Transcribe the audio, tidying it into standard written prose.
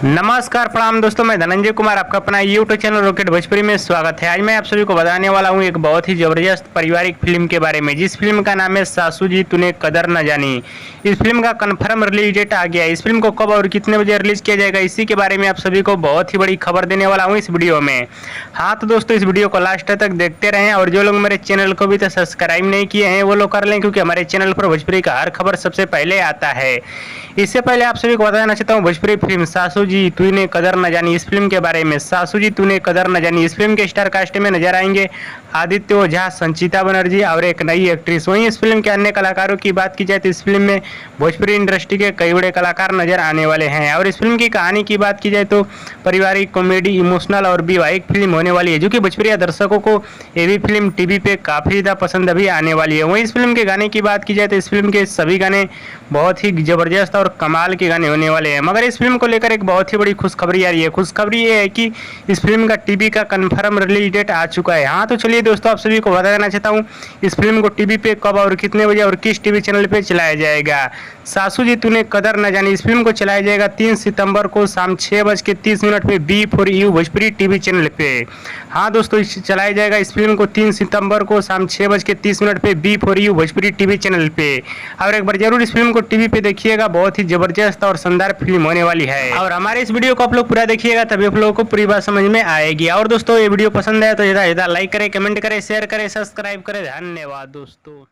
नमस्कार प्रणाम दोस्तों, मैं धनंजय कुमार आपका अपना यूट्यूब चैनल रॉकेट भोजपुरी में स्वागत है। आज मैं आप सभी को बताने वाला हूं एक बहुत ही जबरदस्त पारिवारिक फिल्म के बारे में, जिस फिल्म का नाम है सासू जी तूने कदर न जानी। इस फिल्म का कंफर्म रिलीज डेट आ गया है। इस फिल्म को कब और कितने बजे रिलीज किया जाएगा, इसी के बारे में आप सभी को बहुत ही बड़ी खबर देने वाला हूँ इस वीडियो में। हाँ तो दोस्तों, इस वीडियो को लास्ट तक देखते रहें और जो लोग मेरे चैनल को भी तो सब्सक्राइब नहीं किए हैं वो लोग कर लें, क्योंकि हमारे चैनल पर भोजपुरी का हर खबर सबसे पहले आता है। इससे पहले आप सभी को बताना चाहता हूँ भोजपुरी फिल्म सासू जी तूने कदर न जानी इस फिल्म के बारे में। सासू जी तूने कदर न जानी इस फिल्म के स्टार कास्ट में नजर आएंगे आदित्य ओझा, संचिता बनर्जी और एक नई एक्ट्रेस। वहीं इस फिल्म के अन्य कलाकारों की बात की जाए तो इस फिल्म में भोजपुरी इंडस्ट्री के कई बड़े कलाकार नजर आने वाले हैं। और इस फिल्म की कहानी की बात की जाए तो पारिवारिक, कॉमेडी, इमोशनल और वैवाहिक फिल्म होने वाली है, जो कि भोजपुरी दर्शकों को ये भी फिल्म टीवी पे काफ़ी ज़्यादा पसंद अभी आने वाली है। वहीं इस फिल्म के गाने की बात की जाए तो इस फिल्म के सभी गाने बहुत ही ज़बरदस्त और कमाल के गाने होने वाले हैं। मगर इस फिल्म को लेकर एक बहुत ही बड़ी खुशखबरी आ रही है। खुशखबरी ये है कि इस फिल्म का टीवी का कंफर्म रिलीज डेट आ चुका है। हाँ तो चलिए दोस्तों, आप सभी को बता देना चाहता हूँ इस फिल्म को टीवी पे कब और कितने बजे और किस टीवी चैनल पे चलाया जाएगा। सासू जी तूने कदर न जानी इस फिल्म को चलाया जाएगा 3 सितंबर को शाम 6:30 पे B4U भोजपुरी टीवी चैनल पे। हाँ दोस्तों, चलाया जाएगा इस फिल्म को 3 सितंबर को शाम 6:30 पे B4U भोजपुरी टीवी चैनल पे। और एक बार जरूर इस फिल्म को टीवी पे देखिएगा, बहुत ही जबरदस्त और शानदार फिल्म होने वाली है। और हमारे इस वीडियो को आप लोग पूरा देखिएगा, तभी आप लोगों को पूरी बात समझ में आएगी। और दोस्तों, ये वीडियो पसंद आए तो ज़्यादा लाइक करें, कमेंट करें, शेयर करें, सब्सक्राइब करें। धन्यवाद दोस्तों।